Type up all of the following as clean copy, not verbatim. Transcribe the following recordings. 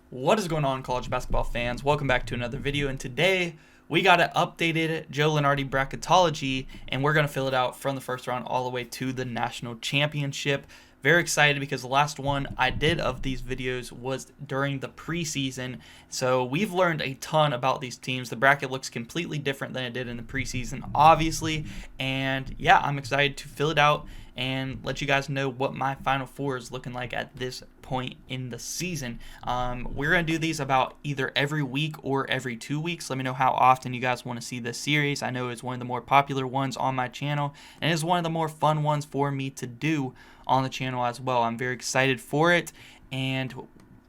What is going on, college basketball fans? Welcome back to another video, and today we got an updated Joe Lunardi Bracketology, and we're going to fill it out from the first round all the way to the national championship. Very excited because the last one I did of these videos was during the preseason, so we've learned a ton about these teams. The bracket looks completely different than it did in the preseason, obviously, and yeah, I'm excited to fill it out and let you guys know what my Final Four is looking like at this point in the season. We're going to do these about either every week or every 2 weeks. Let me know how often you guys want to see this series. I know it's one of the more popular ones on my channel, and it's one of the more fun ones for me to do on the channel as well. I'm very excited for it, and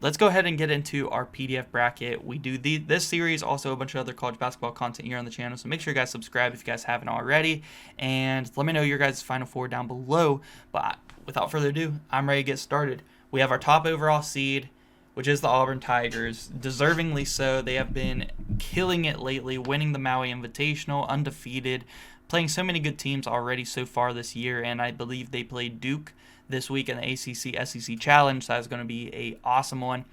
let's go ahead and get into our PDF bracket. We do this series, also a bunch of other college basketball content here on the channel, so make sure you guys subscribe if you guys haven't already, and let me know your guys' Final Four down below. But without further ado, I'm ready to get started. We have our top overall seed, which is the Auburn Tigers. Deservingly so. They have been killing it lately, winning the Maui Invitational, undefeated, playing so many good teams already so far this year, and I believe they played Duke this week in the ACC-SEC Challenge. So that's going to be an awesome one.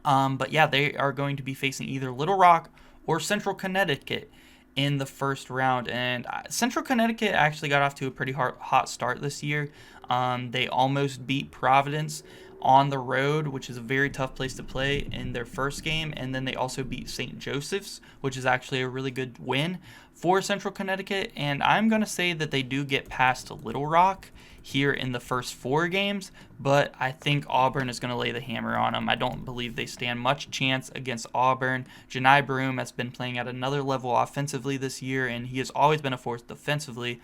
But yeah, they are going to be facing either Little Rock or Central Connecticut in the first round. And Central Connecticut actually got off to a pretty hot start this year. They almost beat Providence on the road, which is a very tough place to play, in their first game, and then they also beat St. Joseph's, which is actually a really good win for Central Connecticut. And I'm going to say that they do get past Little Rock here in the first 4 games, but I think Auburn is going to lay the hammer on them. I don't believe they stand much chance against Auburn. Johni Broome has been playing at another level offensively this year, and he has always been a force defensively.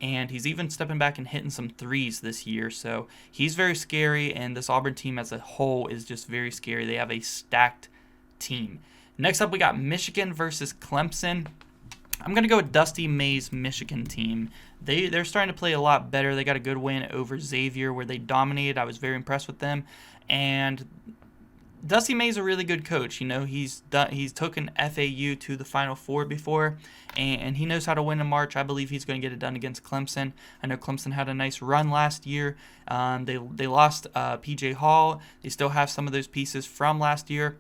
And he's even stepping back and hitting some threes this year. So he's very scary, and this Auburn team as a whole is just very scary. They have a stacked team. Next up, we got Michigan versus Clemson. I'm going to go with Dusty May's Michigan team. They're starting to play a lot better. They got a good win over Xavier where they dominated. I was very impressed with them. And Dusty May's a really good coach. You know, he's taken FAU to the Final Four before, and he knows how to win in March. I believe he's going to get it done against Clemson. I know Clemson had a nice run last year. They lost P.J. Hall. They still have some of those pieces from last year,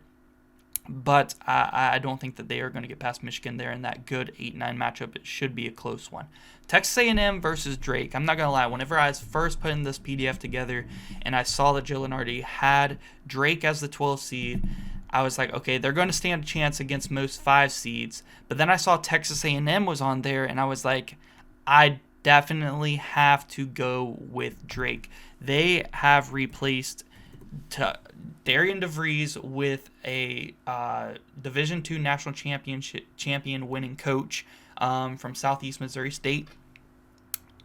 but I don't think that they are going to get past Michigan there in that good 8-9 matchup. It should be a close one. Texas A&M versus Drake. I'm not going to lie. Whenever I was first putting this PDF together and I saw that Joe Lunardi had Drake as the 12th seed, I was like, okay, they're going to stand a chance against most 5 seeds. But then I saw Texas A&M was on there, and I was like, I definitely have to go with Drake. They have replaced Darian DeVries with a Division II national champion winning coach from Southeast Missouri State.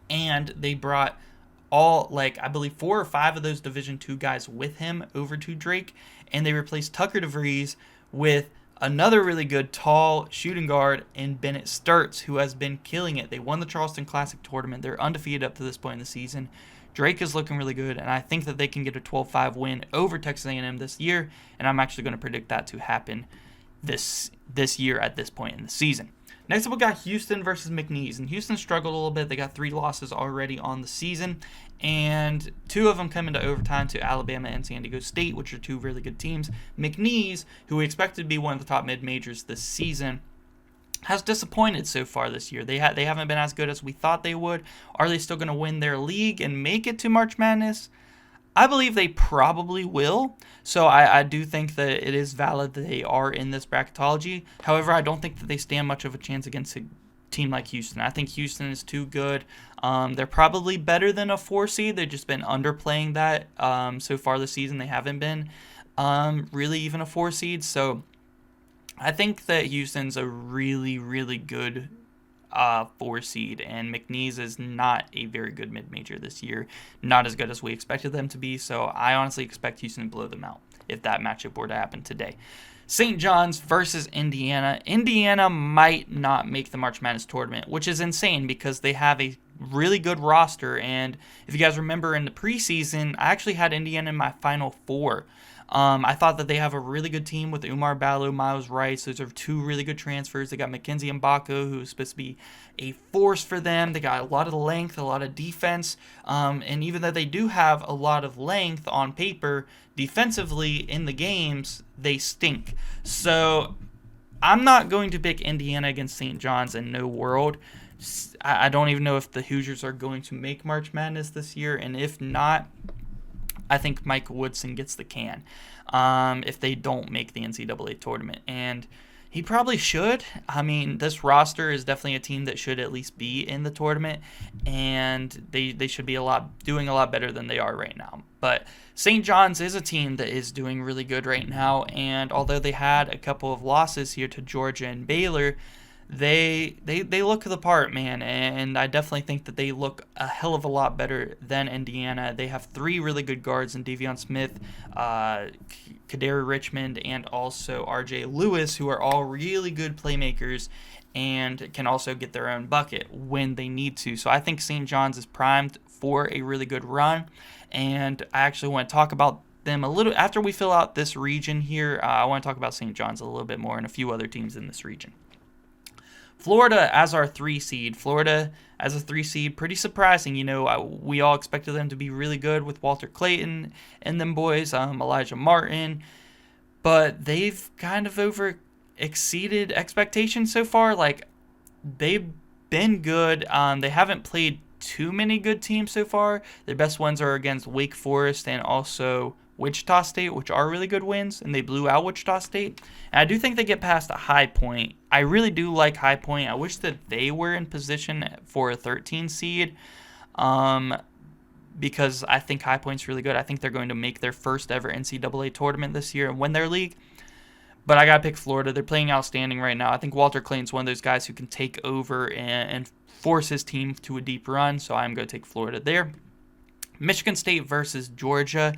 And they brought I believe 4 or 5 of those Division II guys with him over to Drake. And they replaced Tucker DeVries with another really good tall shooting guard in Bennett Sturts, who has been killing it. They won the Charleston Classic tournament. They're undefeated up to this point in the season. Drake is looking really good, and I think that they can get a 12-5 win over Texas A&M this year, and I'm actually going to predict that to happen this year at this point in the season. Next up, we got Houston versus McNeese, and Houston struggled a little bit. They got 3 losses already on the season, and 2 of them come into overtime to Alabama and San Diego State, which are 2 really good teams. McNeese, who we expected to be one of the top mid-majors this season, has disappointed so far this year. They haven't been as good as we thought they would. Are they still going to win their league and make it to March Madness? I believe they probably will. So I do think that it is valid that they are in this bracketology. However, I don't think that they stand much of a chance against a team like Houston. I think Houston is too good. They're probably better than a 4 seed. They've just been underplaying that so far this season. They haven't been really even a 4 seed. So I think that Houston's a really, really good 4 seed, and McNeese is not a very good mid-major this year. Not as good as we expected them to be, so I honestly expect Houston to blow them out if that matchup were to happen today. St. John's versus Indiana. Indiana might not make the March Madness tournament, which is insane because they have a really good roster, and if you guys remember in the preseason, I actually had Indiana in my Final Four. I thought that they have a really good team with Umar Ballo, Miles Rice. Those are two really good transfers. They got Mackenzie Mbako, who's supposed to be a force for them. They got a lot of length, a lot of defense. And even though they do have a lot of length on paper, defensively in the games, they stink. So I'm not going to pick Indiana against St. John's in no world. I don't even know if the Hoosiers are going to make March Madness this year. And if not, I think Mike Woodson gets the can if they don't make the NCAA tournament. And he probably should. I mean, this roster is definitely a team that should at least be in the tournament, and they should be doing a lot better than they are right now. But St. John's is a team that is doing really good right now, and although they had a couple of losses here to Georgia and Baylor, they look the part, man, and I definitely think that they look a hell of a lot better than Indiana. They have three really good guards in Devion Smith, Kaderi Richmond, and also R.J. Lewis, who are all really good playmakers and can also get their own bucket when they need to. So I think St. John's is primed for a really good run, and I actually want to talk about them a little after we fill out this region here. I want to talk about St. John's a little bit more and a few other teams in this region. Florida as our 3 seed. Florida as a 3 seed, pretty surprising. We all expected them to be really good with Walter Clayton and them boys, Elijah Martin, but they've kind of exceeded expectations so far. Like, they've been good. They haven't played too many good teams so far. Their best ones are against Wake Forest and also Wichita State, which are really good wins, and they blew out Wichita State. And I do think they get past a High Point. I really do like High Point. I wish that they were in position for a 13 seed because I think High Point's really good. I think they're going to make their first ever NCAA tournament this year and win their league. But I got to pick Florida. They're playing outstanding right now. I think Walter Clayton's one of those guys who can take over and force his team to a deep run, so I'm going to take Florida there. Michigan State versus Georgia.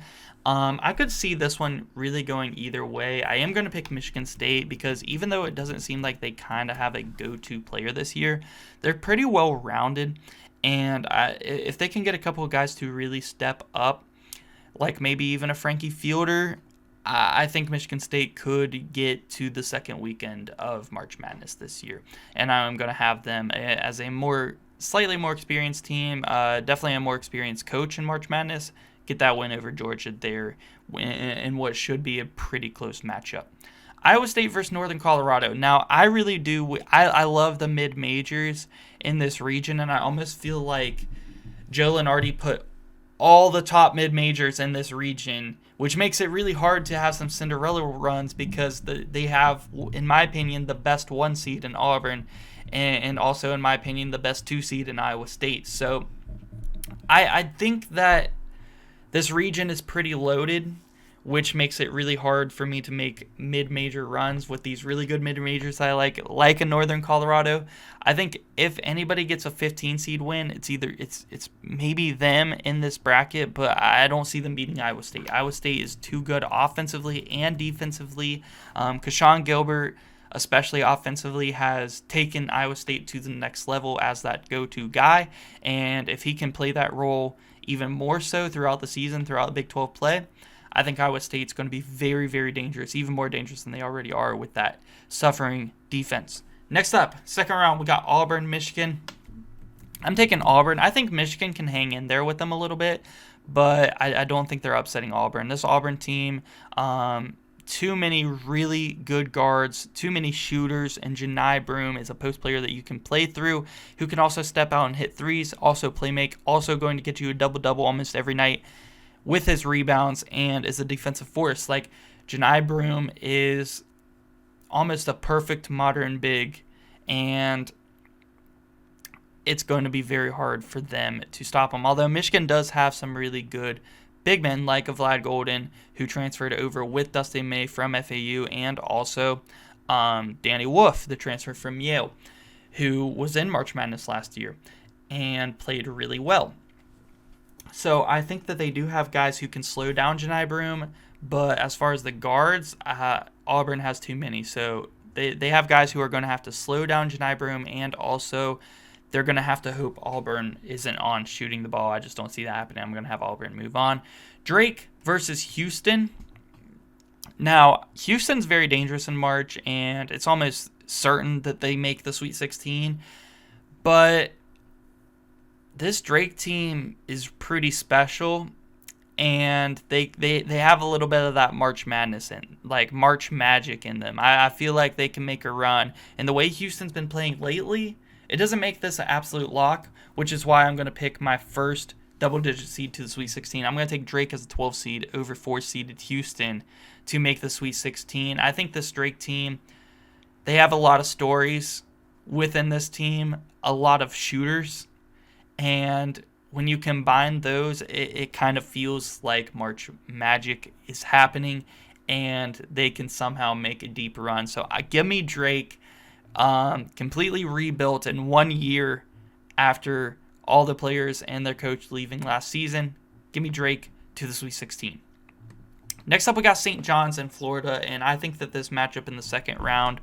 I could see this one really going either way. I am going to pick Michigan State because even though it doesn't seem like they kind of have a go-to player this year, they're pretty well-rounded. And if they can get a couple of guys to really step up, like maybe even a Frankie Fielder, I think Michigan State could get to the second weekend of March Madness this year. And I'm going to have them as a slightly more experienced team, definitely a more experienced coach in March Madness, get that win over Georgia there in what should be a pretty close matchup. Iowa State versus Northern Colorado. Now, I really do. I love the mid-majors in this region, and I almost feel like Joe Lunardi put all the top mid-majors in this region, which makes it really hard to have some Cinderella runs because they have, in my opinion, the best 1 seed in Auburn, and also, in my opinion, the best 2 seed in Iowa State. So I think that this region is pretty loaded, which makes it really hard for me to make mid-major runs with these really good mid-majors I like a Northern Colorado. I think if anybody gets a 15 seed win, it's maybe them in this bracket, but I don't see them beating Iowa State. Iowa State is too good offensively and defensively. Keshawn Gilbert, especially offensively, has taken Iowa State to the next level as that go-to guy, and if he can play that role even more so throughout the season, throughout the Big 12 play, I think Iowa State's going to be very, very dangerous, even more dangerous than they already are with that suffering defense. Next up, second round, we got Auburn, Michigan. I'm taking Auburn. I think Michigan can hang in there with them a little bit, but I don't think they're upsetting Auburn. This Auburn team, too many really good guards, too many shooters, and Janai Broome is a post player that you can play through, who can also step out and hit threes, also play make, also going to get you a double-double almost every night with his rebounds, and is a defensive force. Like, Janai Broome is almost a perfect modern big, and it's going to be very hard for them to stop him. Although Michigan does have some really good big men like a Vlad Golden, who transferred over with Dustin May from FAU, and also Danny Wolf, the transfer from Yale, who was in March Madness last year and played really well. So I think that they do have guys who can slow down Janai Broome, but as far as the guards, Auburn has too many. So they have guys who are going to have to slow down Janai Broome, and also they're going to have to hope Auburn isn't on shooting the ball. I just don't see that happening. I'm going to have Auburn move on. Drake versus Houston. Now, Houston's very dangerous in March, and it's almost certain that they make the Sweet 16. But this Drake team is pretty special, and they have a little bit of that March Madness in, like March magic in them. I feel like they can make a run. And the way Houston's been playing lately, it doesn't make this an absolute lock, which is why I'm going to pick my first double-digit seed to the Sweet 16. I'm going to take Drake as a 12 seed over 4-seeded Houston to make the Sweet 16. I think this Drake team, they have a lot of stories within this team, a lot of shooters, and when you combine those, it kind of feels like March magic is happening, and they can somehow make a deep run. So give me Drake, completely rebuilt in 1 year after all the players and their coach leaving last season. Give me Drake to the Sweet 16. Next up, we got St. John's in Florida, and I think that this matchup in the second round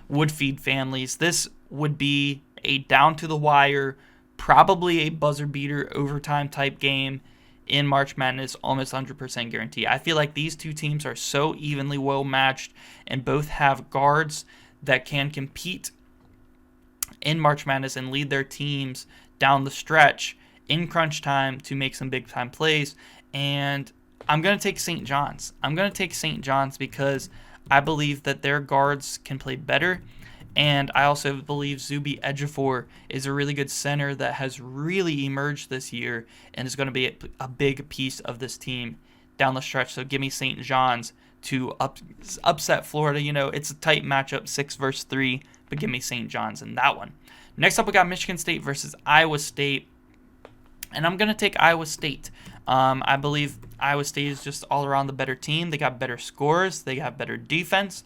would feed families. This would be a down-to-the-wire, probably a buzzer-beater overtime type game in March Madness, almost 100% guarantee. I feel like these two teams are so evenly well-matched, and both have guards that can compete in March Madness and lead their teams down the stretch in crunch time to make some big-time plays. And I'm going to take St. John's. I'm going to take St. John's because I believe that their guards can play better. And I also believe Zuby Ejiofor is a really good center that has really emerged this year and is going to be a big piece of this team down the stretch. So give me St. John's to upset Florida. You know, it's a tight matchup, 6 versus 3, but give me St. John's in that one. Next up, we got Michigan State versus Iowa State. And I'm going to take Iowa State. I believe Iowa State is just all around the better team. They got better scores. They got better defense.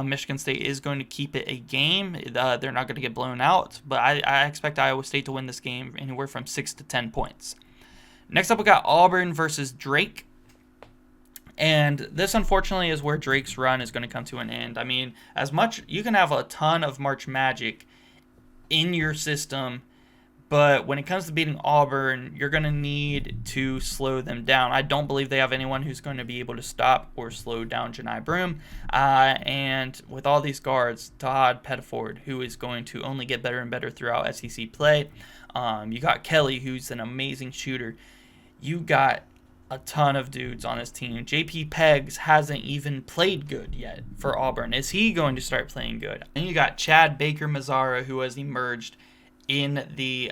Michigan State is going to keep it a game. They're not going to get blown out. But I expect Iowa State to win this game anywhere from 6 to 10 points. Next up, we got Auburn versus Drake. And this, unfortunately, is where Drake's run is going to come to an end. I mean, as much you can have a ton of March Magic in your system, but when it comes to beating Auburn, you're going to need to slow them down. I don't believe they have anyone who's going to be able to stop or slow down Janai Broome. And with all these guards, Todd Pettiford, who is going to only get better and better throughout SEC play. You got Kelly, who's an amazing shooter. You got a ton of dudes on his team. JP Peggs hasn't even played good yet for Auburn. Is he going to start playing good? And you got Chad Baker-Mazara, who has emerged in the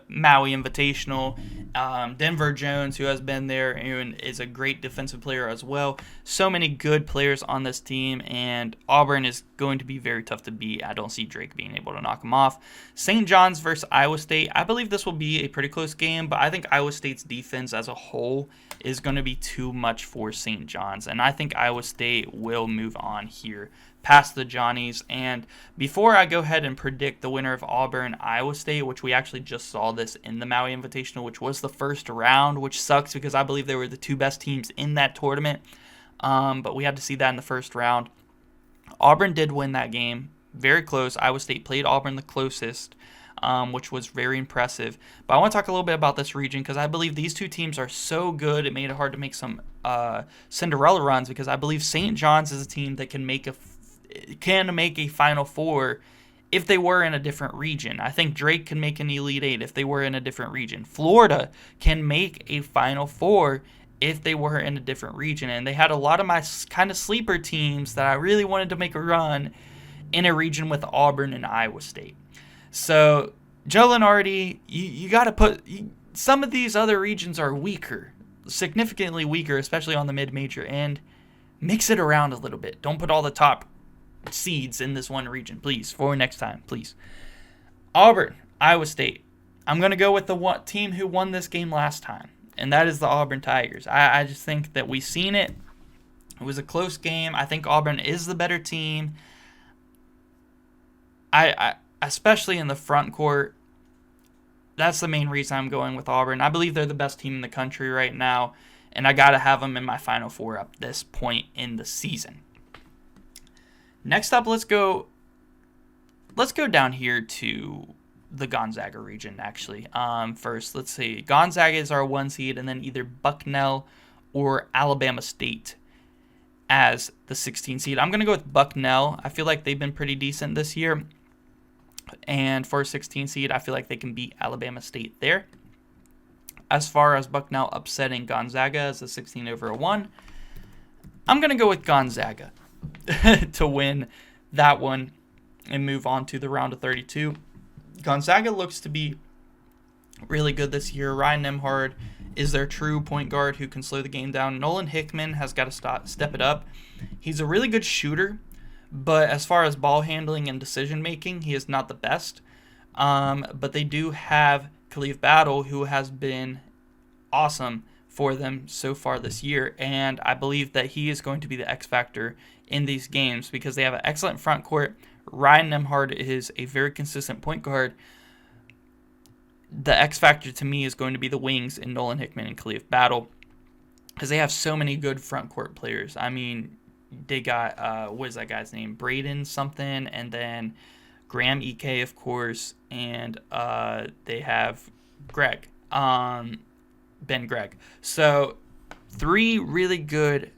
Maui Invitational. Denver Jones, who has been there and is a great defensive player as well. So many good players on this team, and Auburn is going to be very tough to beat. I don't see Drake being able to knock him off. St. John's versus Iowa State. I believe this will be a pretty close game, but I think Iowa State's defense as a whole is going to be too much for St. John's, and I think Iowa State will move on here past the Johnnies. And before I go ahead and predict the winner of Auburn-Iowa State, which we actually just saw this in the Maui Invitational, which was the first round, which sucks because I believe they were the two best teams in that tournament, but we had to see that in the first round. Auburn did win that game, very close. Iowa State played Auburn the closest, which was very impressive. But I want to talk a little bit about this region because I believe these two teams are so good it made it hard to make some Cinderella runs, because I believe St. John's is a team that can make a Final Four if they were in a different region. I think Drake can make an Elite Eight if they were in a different region. Florida can make a Final Four if they were in a different region. And they had a lot of my kind of sleeper teams that I really wanted to make a run in a region with Auburn and Iowa State. So, Joe Lunardi, you got to put... some of these other regions are weaker, significantly weaker, especially on the mid-major end. Mix it around a little bit. Don't put all the top seeds in this one region, please, for next time, please. Auburn, Iowa State. I'm going to go with the team who won this game last time, and that is the Auburn Tigers. I just think that we've seen it. It was a close game. I think Auburn is the better team. I especially in the front court. That's the main reason I'm going with Auburn. I believe they're the best team in the country right now, and I got to have them in my Final Four at this point in the season. Next up, let's go down here to the Gonzaga region, actually. First, let's see. Gonzaga is our 1 seed, and then either Bucknell or Alabama State as the 16 seed. I'm going to go with Bucknell. I feel like they've been pretty decent this year. And for a 16 seed, I feel like they can beat Alabama State there. As far as Bucknell upsetting Gonzaga as a 16 over a 1, I'm going to go with Gonzaga to win that one and move on to the round of 32. Gonzaga looks to be really good this year. Ryan Nembhard is their true point guard who can slow the game down. Nolan Hickman has got to step it up. He's a really good shooter, but as far as ball handling and decision making, he is not the best. But they do have Khalif Battle, who has been awesome for them so far this year, and I believe that he is going to be the X factor in these games because they have an excellent front court. Ryan Nembhard is a very consistent point guard. The X factor to me is going to be the wings in Nolan Hickman and Khalif Battle because they have so many good front court players. I mean, they got, what is that guy's name? Braden something, and then Graham Ike, of course, and they have Greg, Ben Gregg. So 3 really good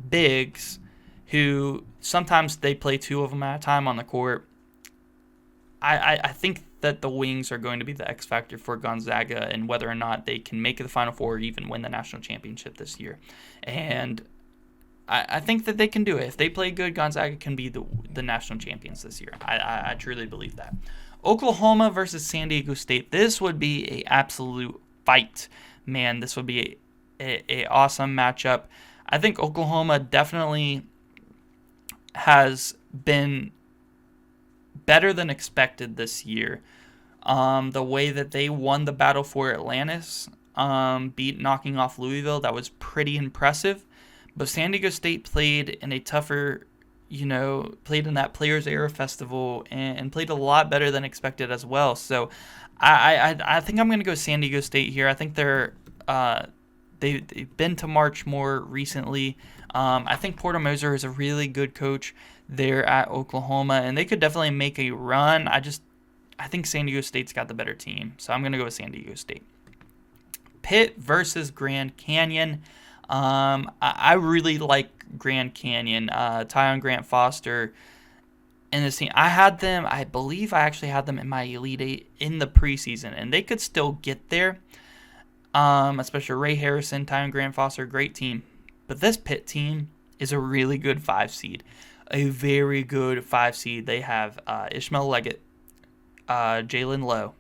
bigs who sometimes they play 2 of them at a time on the court. I think that the wings are going to be the X factor for Gonzaga and whether or not they can make the Final Four or even win the national championship this year. And I think that they can do it. If they play good, Gonzaga can be the national champions this year. I truly believe that. Oklahoma versus San Diego State. This would be an absolute fight. Man, this would be a awesome matchup. I think Oklahoma definitely has been better than expected this year. The way that they won the battle for Atlantis, knocking off Louisville, that was pretty impressive. But San Diego State played in a tougher, played in that Players Era Festival and played a lot better than expected as well. So I think I'm going to go San Diego State here. I think they've been to March more recently. I think Porter Moser is a really good coach there at Oklahoma, and they could definitely make a run. I think San Diego State's got the better team, so I'm going to go with San Diego State. Pitt versus Grand Canyon. I really like Grand Canyon. Tyon Grant Foster and this team. I believe I actually had them in my Elite Eight in the preseason, and they could still get there. Especially Ray Harrison, Tyon Grant Foster, great team. But this Pitt team is a really good 5 seed. A very good 5 seed. They have Ishmael Leggett, Jalen Lowe,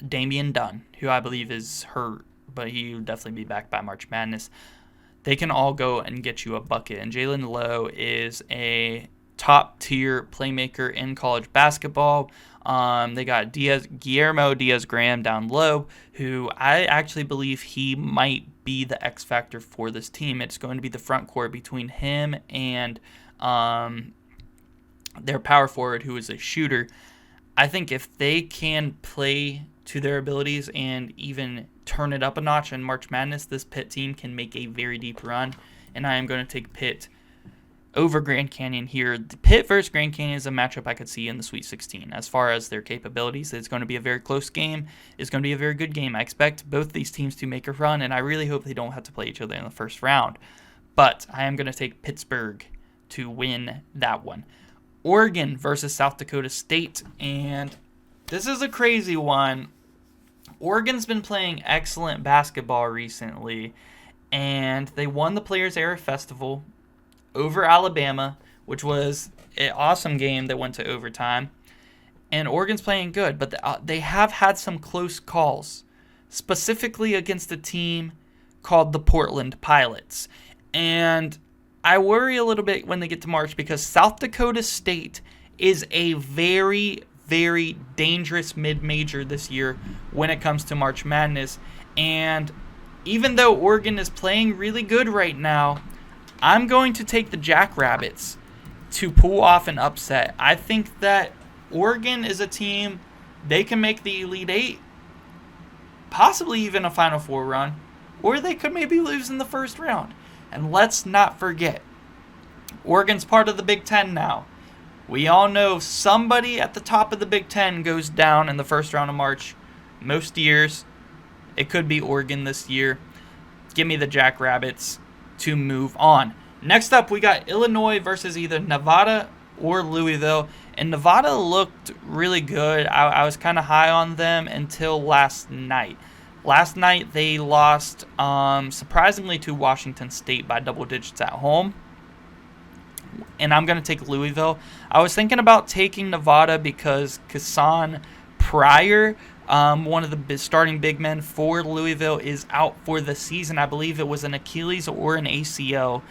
Damian Dunn, who I believe is hurt, but he will definitely be back by March Madness. They can all go and get you a bucket. And Jalen Lowe is a top-tier playmaker in college basketball. They got Guillermo Diaz-Graham down low, who I actually believe he might be the X factor for this team. It's going to be the front court between him and their power forward, who is a shooter. I think if they can play to their abilities and even turn it up a notch in March Madness, this Pitt team can make a very deep run. And I am going to take Pitt over Grand Canyon here. The Pitt versus Grand Canyon is a matchup I could see in the Sweet 16. As far as their capabilities, it's going to be a very close game. It's going to be a very good game. I expect both these teams to make a run, and I really hope they don't have to play each other in the first round. But I am going to take Pittsburgh to win that one. Oregon versus South Dakota State, and this is a crazy one. Oregon's been playing excellent basketball recently, and they won the Players Era Festival over Alabama, which was an awesome game that went to overtime. And Oregon's playing good, but they have had some close calls, specifically against a team called the Portland Pilots. And I worry a little bit when they get to March because South Dakota State is a very, very dangerous mid-major this year when it comes to March Madness. And even though Oregon is playing really good right now, I'm going to take the Jackrabbits to pull off an upset. I think that Oregon is a team, they can make the Elite Eight, possibly even a Final Four run, or they could maybe lose in the first round. And let's not forget, Oregon's part of the Big Ten now. We all know somebody at the top of the Big Ten goes down in the first round of March. Most years, it could be Oregon this year. Give me the Jackrabbits to move on. Next up, we got Illinois versus either Nevada or Louisville. And Nevada looked really good. I was kind of high on them until last night. Last night, they lost, surprisingly, to Washington State by double digits at home. And I'm going to take Louisville. I was thinking about taking Nevada because Kassan Pryor, one of the starting big men for Louisville, is out for the season. I believe it was an Achilles or an ACL.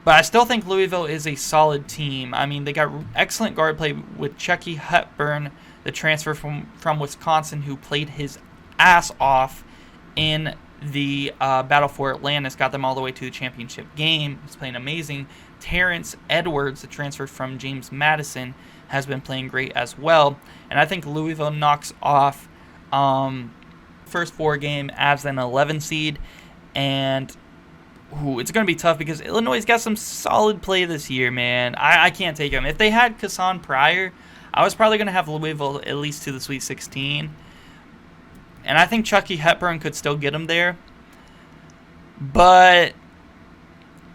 But I still think Louisville is a solid team. I mean, they got excellent guard play with Chucky Hepburn, the transfer from Wisconsin, who played his ass off in the Battle for Atlantis, got them all the way to the championship game. He's playing amazing. Terrence Edwards, the transfer from James Madison, has been playing great as well. And I think Louisville knocks off first 4 game as an 11 seed. And it's going to be tough because Illinois got some solid play this year, man. I can't take them. If they had Kassan Pryor, I was probably going to have Louisville at least to the Sweet 16. And I think Chucky Hepburn could still get them there. But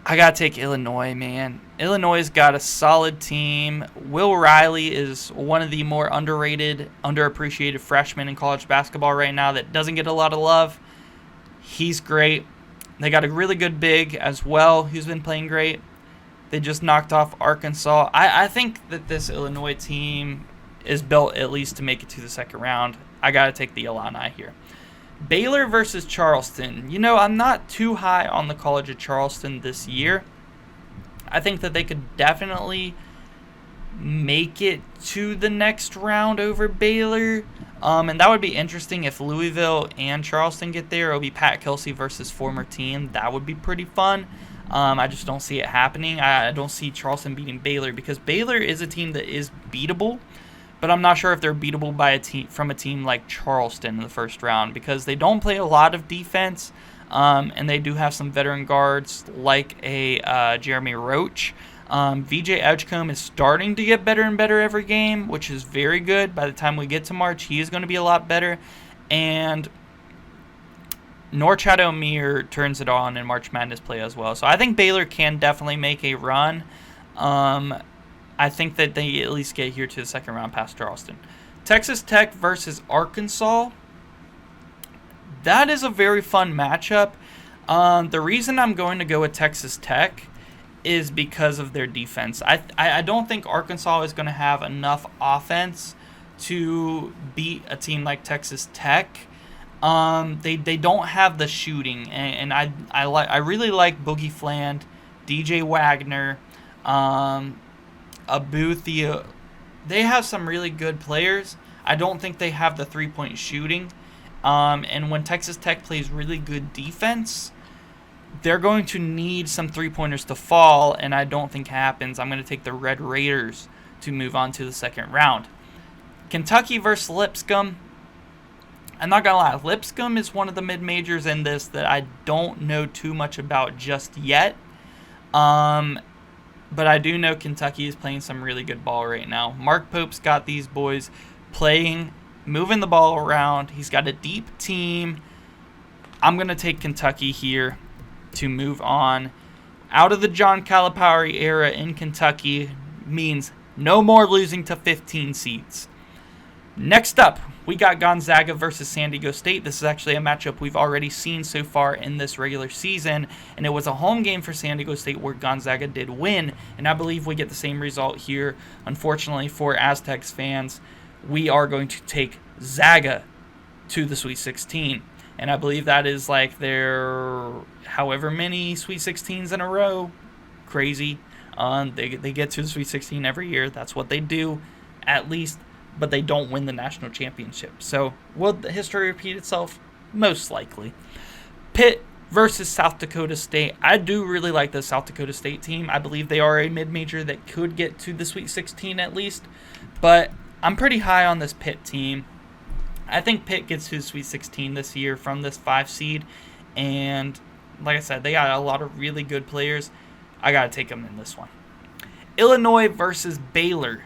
I got to take Illinois, man. Illinois got a solid team. Will Riley is one of the more underrated, underappreciated freshmen in college basketball right now that doesn't get a lot of love. He's great. They got a really good big as well who's been playing great. They just knocked off Arkansas. I think that this Illinois team is built at least to make it to the second round. I got to take the Illini here. Baylor versus Charleston. You know, I'm not too high on the College of Charleston this year. I think that they could definitely make it to the next round over Baylor. And that would be interesting if Louisville and Charleston get there. It'll be Pat Kelsey versus former team. That would be pretty fun. I just don't see it happening. I don't see Charleston beating Baylor because Baylor is a team that is beatable. But I'm not sure if they're beatable by a team like Charleston in the first round because they don't play a lot of defense, and they do have some veteran guards like a Jeremy Roach. VJ Edgecombe is starting to get better and better every game, which is very good. By the time we get to March, he is going to be a lot better. And Norchad Omier turns it on in March Madness play as well. So I think Baylor can definitely make a run. I think that they at least get here to the second round past Charleston. Texas Tech versus Arkansas. That is a very fun matchup. The reason I'm going to go with Texas Tech is because of their defense. I don't think Arkansas is going to have enough offense to beat a team like Texas Tech. They don't have the shooting, and I really like Boogie Fland, DJ Wagner, Abu. They have some really good players. I don't think they have the 3-point shooting. And when Texas Tech plays really good defense, they're going to need some 3-pointers to fall, and I don't think happens. I'm going to take the Red Raiders to move on to the second round. Kentucky versus Lipscomb. I'm not going to lie. Lipscomb is one of the mid-majors in this that I don't know too much about just yet. But I do know Kentucky is playing some really good ball right now. Mark Pope's got these boys playing, moving the ball around. He's got a deep team. I'm going to take Kentucky here to move on. Out of the John Calipari era in Kentucky means no more losing to 15 seeds. Next up, we got Gonzaga versus San Diego State. This is actually a matchup we've already seen so far in this regular season, and it was a home game for San Diego State where Gonzaga did win, and I believe we get the same result here. Unfortunately for Aztecs fans, we are going to take Zaga to the Sweet 16, and I believe that is like their however many Sweet 16s in a row. Crazy. They get to the Sweet 16 every year. That's what they do, at least. But they don't win the national championship. So will the history repeat itself? Most likely. Pitt versus South Dakota State. I do really like the South Dakota State team. I believe they are a mid-major that could get to the Sweet 16 at least. But I'm pretty high on this Pitt team. I think Pitt gets to the Sweet 16 this year from this 5 seed. And like I said, they got a lot of really good players. I got to take them in this one. Illinois versus Baylor.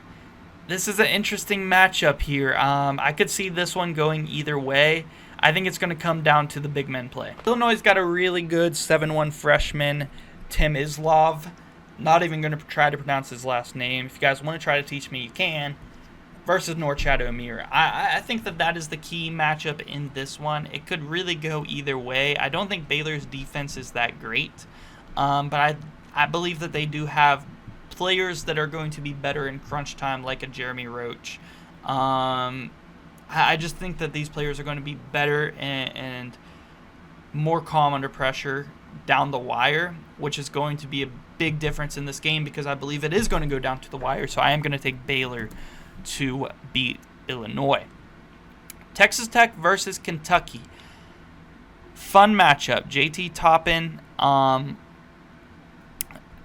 This is an interesting matchup here. I could see this one going either way. I think it's going to come down to the big men play. Illinois got a really good 7-1 freshman, Tim Islov. Not even going to try to pronounce his last name. If you guys want to try to teach me, you can. Versus North Shadow-Mir. I think that is the key matchup in this one. It could really go either way. I don't think Baylor's defense is that great, but I believe that they do have players that are going to be better in crunch time, like a Jeremy Roach. I just think that these players are going to be better and more calm under pressure down the wire, which is going to be a big difference in this game because I believe it is going to go down to the wire. So I am going to take Baylor to beat Illinois. Texas Tech versus Kentucky. Fun matchup. JT Toppin,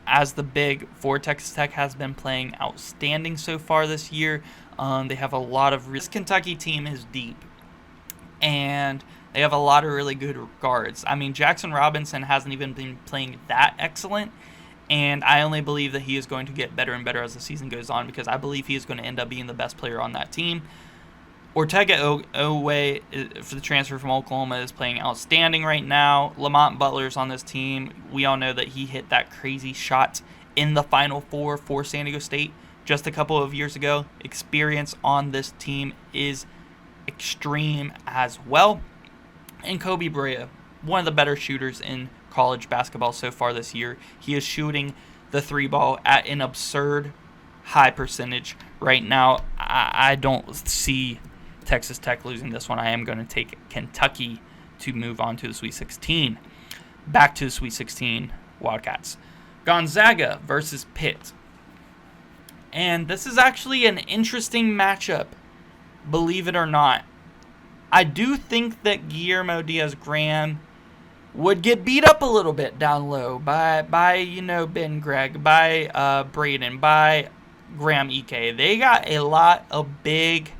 as the big for Texas Tech, has been playing outstanding so far this year. They have a lot of... This Kentucky team is deep, and they have a lot of really good guards. I mean, Jackson Robinson hasn't even been playing that excellent, and I only believe that he is going to get better and better as the season goes on because I believe he is going to end up being the best player on that team. Ortega Oweh, for the transfer from Oklahoma, is playing outstanding right now. Lamont Butler's on this team. We all know that he hit that crazy shot in the Final Four for San Diego State just a couple of years ago. Experience on this team is extreme as well. And Kobe Brea, one of the better shooters in college basketball so far this year. He is shooting the three ball at an absurd high percentage right now. I don't see Texas Tech losing this one. I am going to take Kentucky to move on to the Sweet 16. Back to the Sweet 16 Wildcats. Gonzaga versus Pitt. And this is actually an interesting matchup, believe it or not. I do think that Guillermo Diaz-Graham would get beat up a little bit down low by Ben Gregg, by Braden, by Graham Ike. They got a lot of big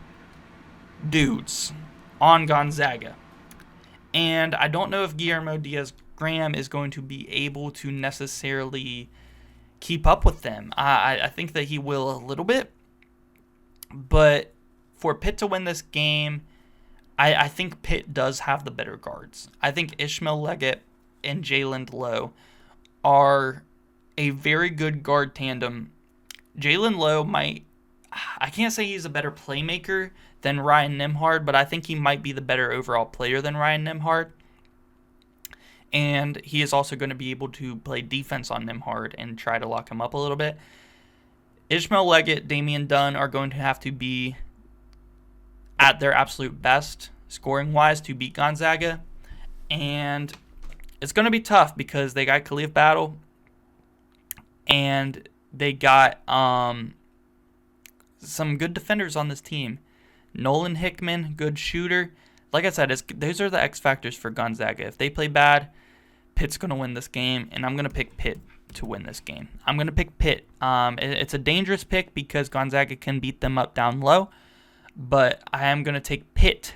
dudes on Gonzaga. And I don't know if Guillermo Diaz-Graham is going to be able to necessarily keep up with them. I think that he will a little bit. But for Pitt to win this game, I think Pitt does have the better guards. I think Ishmael Leggett and Jalen Lowe are a very good guard tandem. Jalen Lowe I can't say he's a better playmaker than Ryan Nembhard, but I think he might be the better overall player than Ryan Nembhard. And he is also going to be able to play defense on Nembhard and try to lock him up a little bit. Ishmael Leggett, Damian Dunn are going to have to be at their absolute best scoring-wise to beat Gonzaga. And it's going to be tough because they got Khalif Battle and they got some good defenders on this team. Nolan Hickman, good shooter. Like I said, those are the X factors for Gonzaga. If they play bad, Pitt's going to win this game, and I'm going to pick Pitt to win this game. I'm going to pick Pitt. It's a dangerous pick because Gonzaga can beat them up down low, but I am going to take Pitt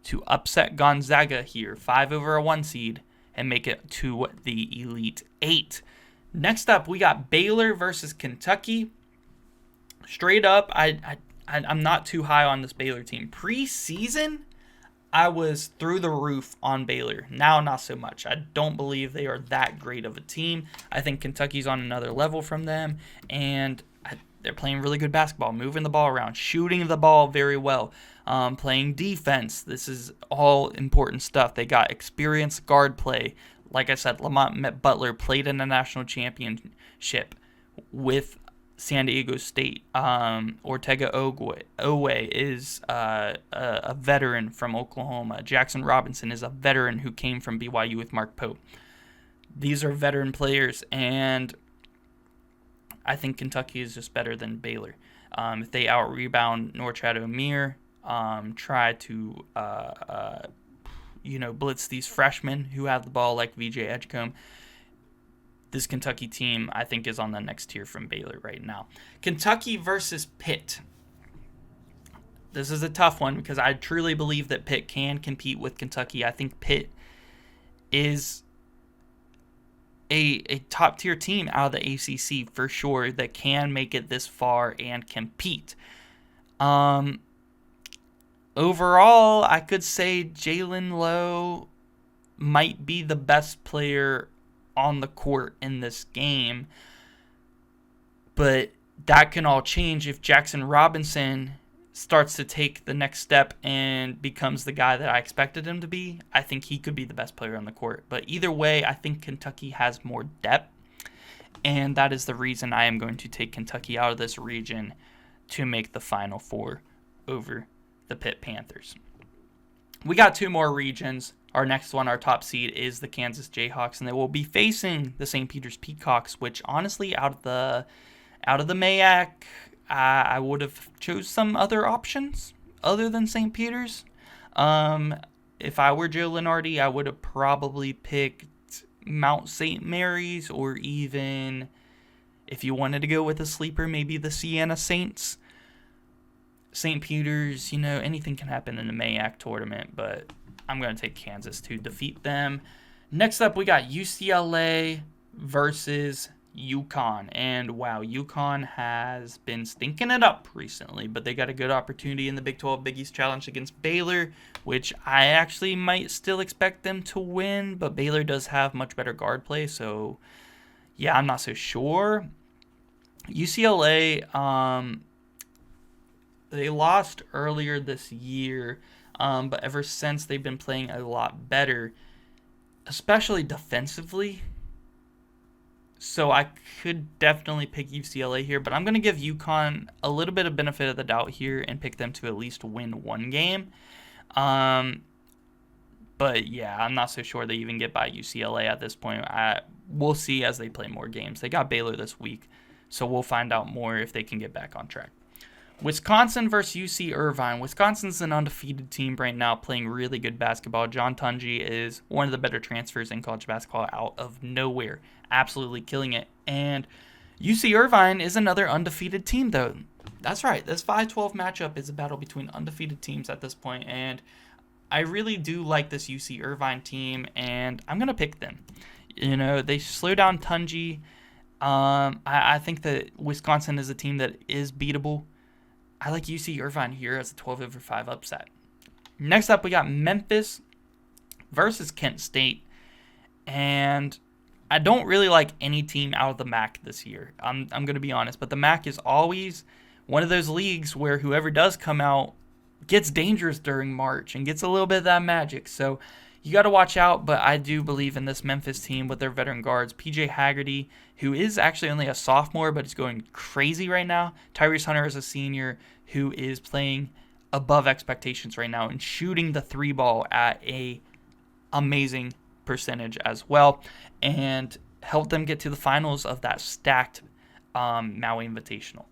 to upset Gonzaga here, 5 over a 1 seed, and make it to the Elite 8. Next up, we got Baylor versus Kentucky. Straight up, I'm not too high on this Baylor team. Preseason, I was through the roof on Baylor. Now, not so much. I don't believe they are that great of a team. I think Kentucky's on another level from them, and they're playing really good basketball, moving the ball around, shooting the ball very well, playing defense. This is all important stuff. They got experienced guard play. Like I said, Lamont Butler played in a national championship with San Diego State. Ortega Oweh is a veteran from Oklahoma. Jackson Robinson is a veteran who came from BYU with Mark Pope. These are veteran players, and I think Kentucky is just better than Baylor. If they out-rebound North Shadow-Mir, try to blitz these freshmen who have the ball like VJ Edgecombe, this Kentucky team, I think, is on the next tier from Baylor right now. Kentucky versus Pitt. This is a tough one because I truly believe that Pitt can compete with Kentucky. I think Pitt is a top-tier team out of the ACC for sure that can make it this far and compete. Overall, I could say Jalen Lowe might be the best player on the court in this game. But that can all change if Jackson Robinson starts to take the next step and becomes the guy that I expected him to be. I think he could be the best player on the court. But either way, I think Kentucky has more depth, and that is the reason I am going to take Kentucky out of this region to make the Final Four over the Pitt Panthers. We got two more regions. Our next one, our top seed, is the Kansas Jayhawks, and they will be facing the St. Peter's Peacocks, which honestly, out of the MEAC, I would have chose some other options other than St. Peter's. If I were Joe Lunardi, I would have probably picked Mount St. Mary's, or even, if you wanted to go with a sleeper, maybe the Siena Saints. St. Peter's, anything can happen in the MEAC tournament, but I'm going to take Kansas to defeat them. Next up, we got UCLA versus UConn. And wow, UConn has been stinking it up recently, but they got a good opportunity in the Big 12 Big East Challenge against Baylor, which I actually might still expect them to win, but Baylor does have much better guard play, so yeah, I'm not so sure. UCLA, they lost earlier this year, but ever since they've been playing a lot better, especially defensively. So I could definitely pick UCLA here, but I'm going to give UConn a little bit of benefit of the doubt here and pick them to at least win one game. But yeah, I'm not so sure they even get by UCLA at this point. We'll see as they play more games. They got Baylor this week, so we'll find out more if they can get back on track. Wisconsin versus UC Irvine. Wisconsin's an undefeated team right now, playing really good basketball. John Tunji is one of the better transfers in college basketball out of nowhere, absolutely killing it. And UC Irvine is another undefeated team, though. That's right. This 5-12 matchup is a battle between undefeated teams at this point, and I really do like this UC Irvine team, and I'm going to pick them. They slow down Tunji. I think that Wisconsin is a team that is beatable. I like UC Irvine here as a 12-5 upset. Next up, we got Memphis versus Kent State. And I don't really like any team out of the MAC this year. I'm going to be honest. But the MAC is always one of those leagues where whoever does come out gets dangerous during March and gets a little bit of that magic. So you got to watch out, but I do believe in this Memphis team with their veteran guards. PJ Haggerty, who is actually only a sophomore, but is going crazy right now. Tyrese Hunter is a senior who is playing above expectations right now and shooting the three ball at a amazing percentage as well, and helped them get to the finals of that stacked Maui Invitational.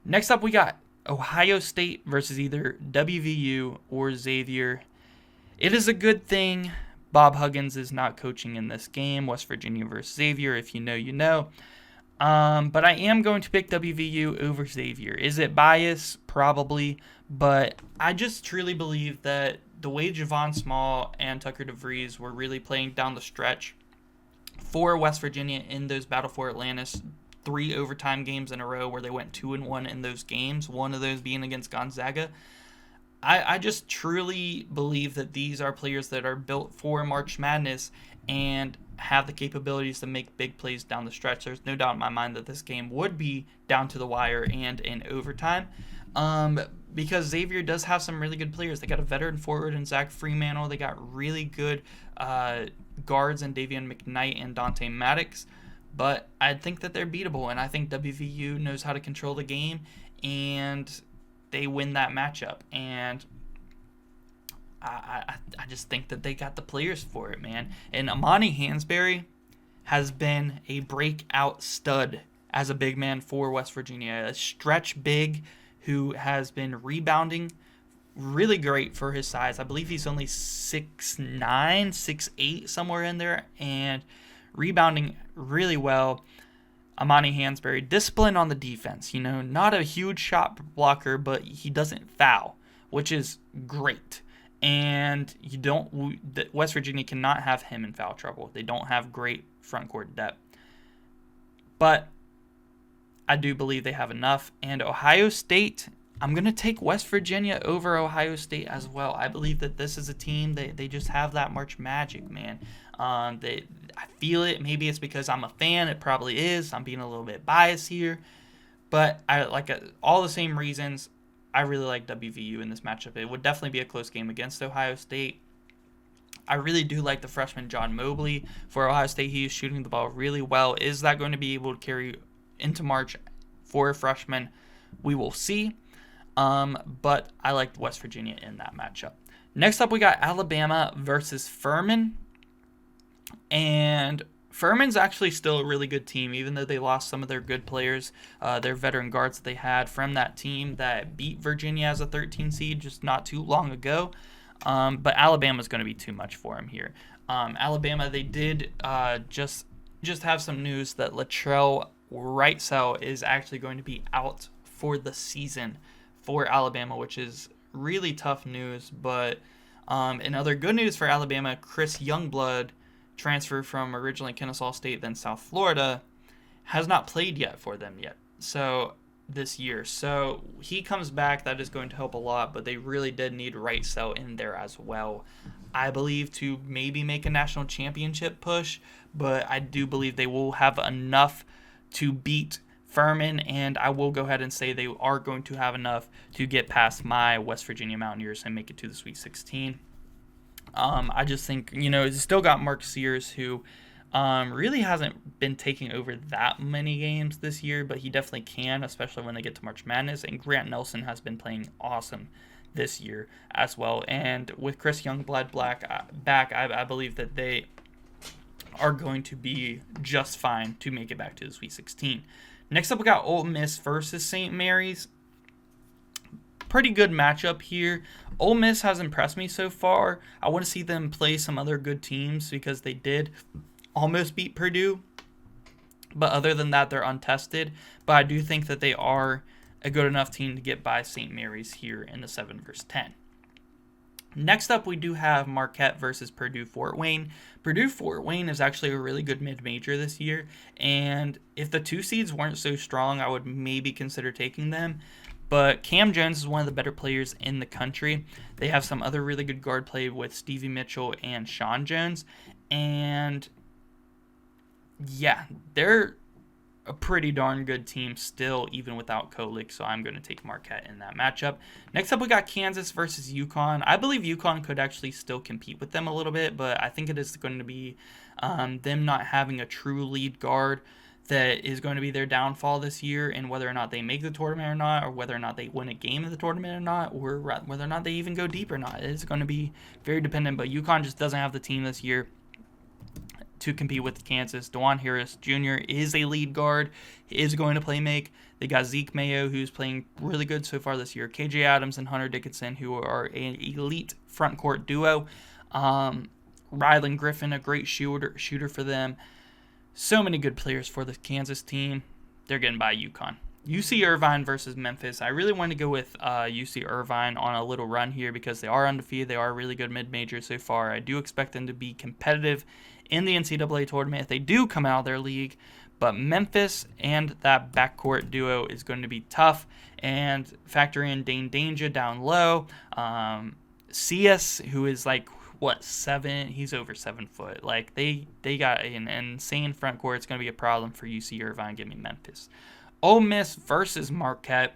Next up, we got Ohio State versus either WVU or Xavier. It is a good thing Bob Huggins is not coaching in this game. West Virginia versus Xavier, if you know, you know. But I am going to pick WVU over Xavier. Is it bias? Probably. But I just truly believe that the way Javon Small and Tucker DeVries were really playing down the stretch for West Virginia in those Battle for Atlantis 3 overtime games in a row where they went 2-1 in those games, one of those being against Gonzaga. I just truly believe that these are players that are built for March Madness and have the capabilities to make big plays down the stretch. There's no doubt in my mind that this game would be down to the wire and in overtime, because Xavier does have some really good players. They got a veteran forward in Zach Fremantle. They got really good guards in Davion McKnight and Dante Maddox. But I think that they're beatable, and I think WVU knows how to control the game, and they win that matchup. And I just think that they got the players for it, man. And Amani Hansberry has been a breakout stud as a big man for West Virginia. A stretch big who has been rebounding really great for his size. I believe he's only 6'9", 6'8", somewhere in there, and rebounding really well. Amani Hansberry, discipline on the defense. Not a huge shot blocker, but he doesn't foul, which is great. And West Virginia cannot have him in foul trouble. They don't have great front court depth. But I do believe they have enough. And Ohio State, I'm going to take West Virginia over Ohio State as well. I believe that this is a team, they just have that March magic, man. I feel it. Maybe it's because I'm a fan. It probably is. I'm being a little bit biased here. But I like all the same reasons. I really like WVU in this matchup. It would definitely be a close game against Ohio State. I really do like the freshman John Mobley for Ohio State. He is shooting the ball really well. Is that going to be able to carry into March for a freshman? We will see. But I like West Virginia in that matchup. Next up, we got Alabama versus Furman. And Furman's actually still a really good team, even though they lost some of their good players, their veteran guards that they had from that team that beat Virginia as a 13 seed just not too long ago. But Alabama's going to be too much for him here. Alabama, they did just have some news that Latrell Wrightsell is actually going to be out for the season for Alabama, which is really tough news. But in other good news for Alabama, Chris Youngblood, transferred from originally Kennesaw State, then South Florida, has not played yet for them yet. So this year. So he comes back. That is going to help a lot, but they really did need Wrightsell in there as well, I believe, to maybe make a national championship push, but I do believe they will have enough to beat Furman, and I will go ahead and say they are going to have enough to get past my West Virginia Mountaineers and make it to the Sweet 16. I just think, it's still got Mark Sears, who really hasn't been taking over that many games this year, but he definitely can, especially when they get to March Madness. And Grant Nelson has been playing awesome this year as well. And with Chris Youngblood back, I believe that they are going to be just fine to make it back to the Sweet 16. Next up, we got Ole Miss versus St. Mary's. Pretty good matchup here. Ole Miss has impressed me so far. I want to see them play some other good teams because they did almost beat Purdue. But other than that, they're untested. But I do think that they are a good enough team to get by St. Mary's here in the 7 versus 10. Next up, we do have Marquette versus Purdue-Fort Wayne. Purdue-Fort Wayne is actually a really good mid-major this year, and if the 2 seeds weren't so strong, I would maybe consider taking them. But Cam Jones is one of the better players in the country. They have some other really good guard play with Stevie Mitchell and Sean Jones, and yeah, they're a pretty darn good team still, even without Kolik, so I'm going to take Marquette in that matchup. Next up, we got Kansas versus UConn. I believe UConn could actually still compete with them a little bit, but I think it is going to be them not having a true lead guard that is going to be their downfall this year, and whether or not they make the tournament or not, or whether or not they win a game of the tournament or not, or whether or not they even go deep or not. It is going to be very dependent, but UConn just doesn't have the team this year to compete with Kansas. DeJuan Harris Jr. is a lead guard. He is going to play make. They got Zeke Mayo, who's playing really good so far this year. KJ Adams and Hunter Dickinson, who are an elite front court duo. Rylan Griffin, a great shooter for them. So many good players for the Kansas team. They're getting by UConn. UC Irvine versus Memphis. I really want to go with UC Irvine on a little run here because they are undefeated. They are a really good mid-major so far. I do expect them to be competitive in the NCAA tournament if they do come out of their league. But Memphis and that backcourt duo is going to be tough. And factor in Dane Danger down low. CS, who is like, 7? He's over 7 foot. Like, they got an insane front court. It's going to be a problem for UC Irvine. Give me Memphis. Ole Miss versus Marquette.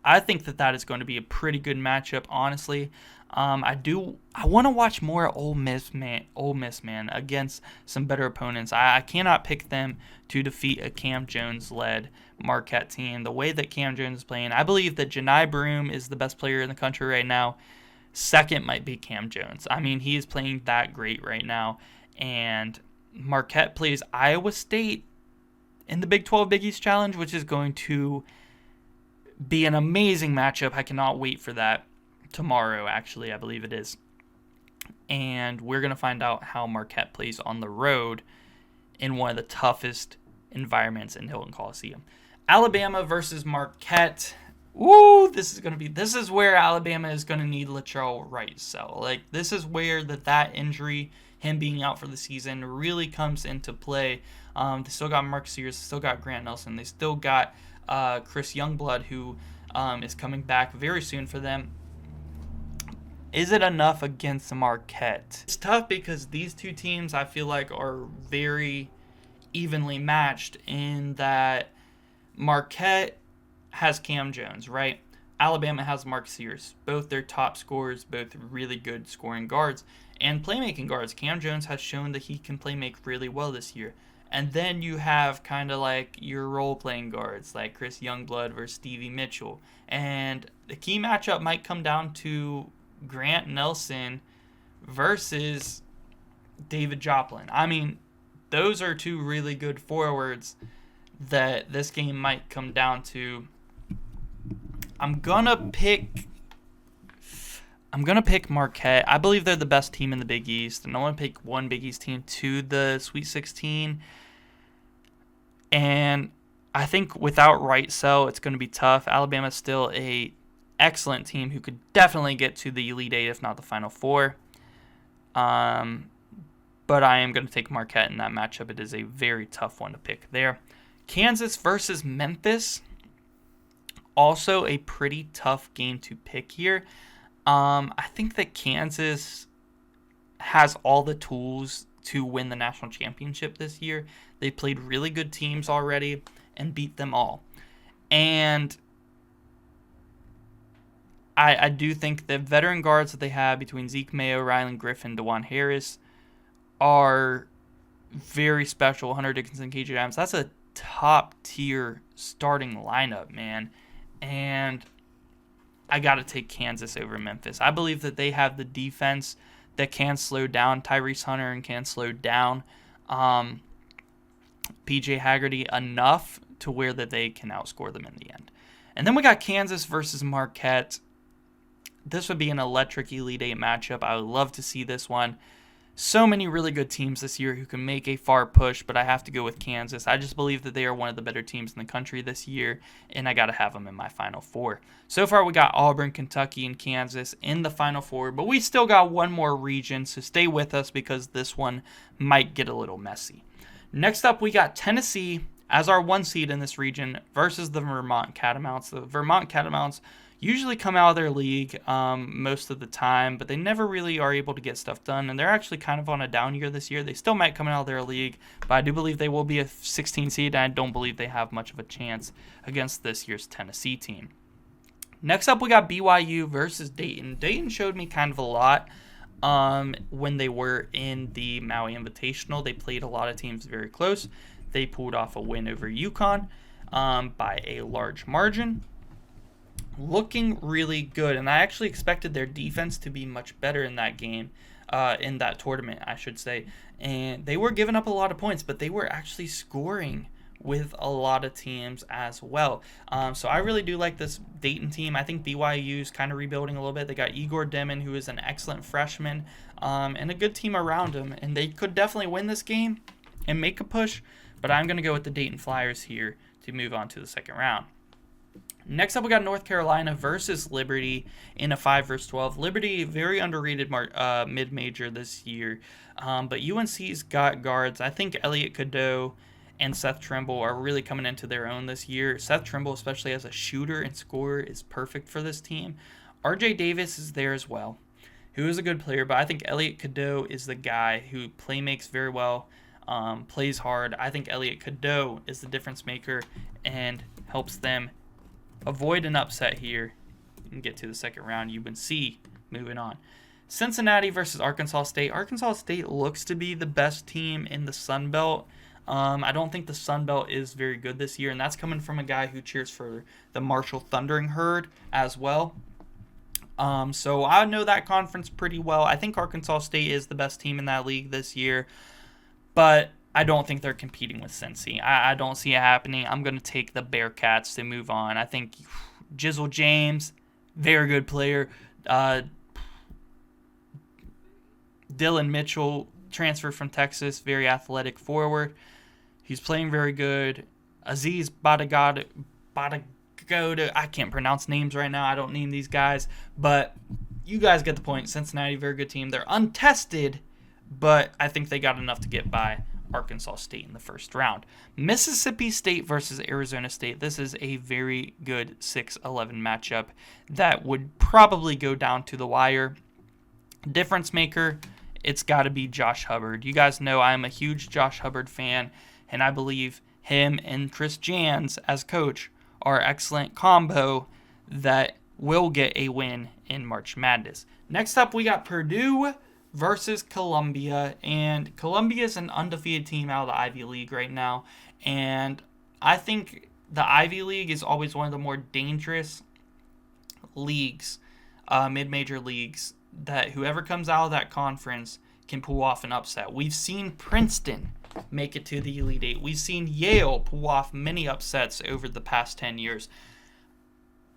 I think that is going to be a pretty good matchup, honestly. I want to watch more Ole Miss man against some better opponents. I cannot pick them to defeat a Cam Jones-led Marquette team. The way that Cam Jones is playing, I believe that Janai Broome is the best player in the country right now. Second might be Cam Jones. I mean, he is playing that great right now. And Marquette plays Iowa State in the Big 12 Big East Challenge, which is going to be an amazing matchup. I cannot wait for that. Tomorrow, actually, I believe it is. And we're going to find out how Marquette plays on the road in one of the toughest environments in Hilton Coliseum. Alabama versus Marquette. Woo, this is where Alabama is going to need Latrell Wrightsell. Like, this is where that injury, him being out for the season, really comes into play. They still got Mark Sears, they still got Grant Nelson, they still got Chris Youngblood, who is coming back very soon for them. Is it enough against Marquette? It's tough because these two teams, I feel like, are very evenly matched in that Marquette has Cam Jones, right? Alabama has Mark Sears. Both their top scorers, both really good scoring guards and playmaking guards. Cam Jones has shown that he can playmake really well this year. And then you have kind of like your role-playing guards, like Chris Youngblood versus Stevie Mitchell. And the key matchup might come down to Grant Nelson versus David Joplin. I mean, those are two really good forwards that this game might come down to. I'm gonna pick Marquette. I believe they're the best team in the Big East, and I want to pick one Big East team to the Sweet 16. And I think without Right Cell, it's going to be tough. Alabama's still a excellent team who could definitely get to the Elite Eight, if not the Final Four. But I am going to take Marquette in that matchup. It is a very tough one to pick there. Kansas versus Memphis. Also a pretty tough game to pick here. I think that Kansas has all the tools to win the national championship this year. They played really good teams already and beat them all. And I do think the veteran guards that they have between Zeke Mayo, Rylan Griffin, DeJuan Harris are very special. Hunter Dickinson, KJ Adams. That's a top-tier starting lineup, man. And I got to take Kansas over Memphis. I believe that they have the defense that can slow down Tyrese Hunter and can slow down PJ Haggerty enough to where that they can outscore them in the end. And then we got Kansas versus Marquette. This would be an electric Elite Eight matchup. I would love to see this one. So many really good teams this year who can make a far push, but I have to go with Kansas. I just believe that they are one of the better teams in the country this year, and I got to have them in my Final Four. So far, we got Auburn, Kentucky, and Kansas in the Final Four, but we still got one more region, so stay with us because this one might get a little messy. Next up, we got Tennessee as our 1 seed in this region versus the Vermont Catamounts. The Vermont Catamounts usually come out of their league most of the time, but they never really are able to get stuff done, and they're actually kind of on a down year this year. They still might come out of their league, but I do believe they will be a 16 seed, and I don't believe they have much of a chance against this year's Tennessee team. Next up, we got BYU versus Dayton. Dayton showed me kind of a lot when they were in the Maui Invitational. They played a lot of teams very close. They pulled off a win over UConn by a large margin. Looking really good, and I actually expected their defense to be much better in that game, in that tournament, I should say. And they were giving up a lot of points, but they were actually scoring with a lot of teams as well. So I really do like this Dayton team. I think BYU's kind of rebuilding a little bit. They got Igor Demon, who is an excellent freshman, and a good team around him. And they could definitely win this game and make a push, but I'm going to go with the Dayton Flyers here to move on to the second round. Next up, we got North Carolina versus Liberty in a 5 versus 12. Liberty, very underrated mid-major this year, but UNC's got guards. I think Elliot Cadeau and Seth Trimble are really coming into their own this year. Seth Trimble, especially as a shooter and scorer, is perfect for this team. RJ Davis is there as well, who is a good player, but I think Elliot Cadeau is the guy who makes very well, plays hard. I think Elliot Cadeau is the difference maker and helps them avoid an upset here and get to the second round. UNC moving on. Cincinnati versus Arkansas State. Arkansas State looks to be the best team in the Sun Belt. I don't think the Sun Belt is very good this year, and that's coming from a guy who cheers for the Marshall Thundering Herd as well. So I know that conference pretty well. I think Arkansas State is the best team in that league this year, but I don't think they're competing with Cincy. I don't see it happening. I'm going to take the Bearcats to move on. I think Jizzle James, very good player. Dylan Mitchell, transfer from Texas, very athletic forward. He's playing very good. Aziz Badagoda, I can't pronounce names right now. I don't name these guys, but you guys get the point. Cincinnati, very good team. They're untested, but I think they got enough to get by Arkansas State in the first round. Mississippi State versus Arizona State. This is a very good 6-11 matchup that would probably go down to the wire. Difference maker, it's got to be Josh Hubbard. You guys know I'm a huge Josh Hubbard fan, and I believe him and Chris Jans as coach are excellent combo that will get a win in March Madness. Next up, we got Purdue versus Columbia, and Columbia is an undefeated team out of the Ivy League right now, and I think the Ivy League is always one of the more dangerous leagues, mid-major leagues, that whoever comes out of that conference can pull off an upset. We've seen Princeton make it to the Elite Eight. We've seen Yale pull off many upsets over the past 10 years.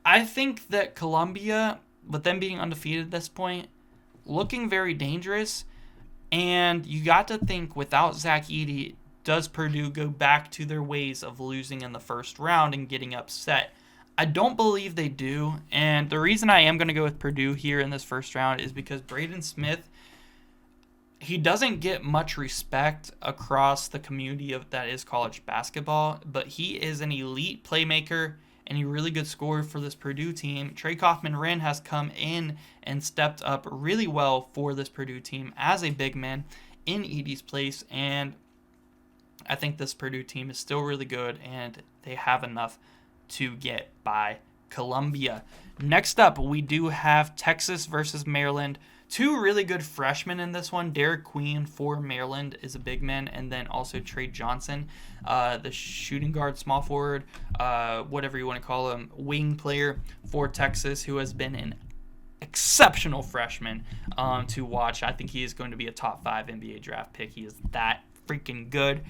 I think that Columbia, with them being undefeated at this point, looking very dangerous, and you got to think, without Zach Edey, does Purdue go back to their ways of losing in the first round and getting upset? I don't believe they do, and the reason I am going to go with Purdue here in this first round is because Braden Smith, he doesn't get much respect across the community that is college basketball, but he is an elite playmaker and a really good scorer for this Purdue team. Trey Kaufman-Wren has come in and stepped up really well for this Purdue team as a big man in Edey's place, and I think this Purdue team is still really good, and they have enough to get by Columbia. Next up, we do have Texas versus Maryland. Two really good freshmen in this one. Derek Queen for Maryland is a big man, and then also Trey Johnson, the shooting guard, small forward, whatever you want to call him, wing player for Texas, who has been an exceptional freshman to watch. I think he is going to be a top 5 NBA draft pick. He is that freaking good.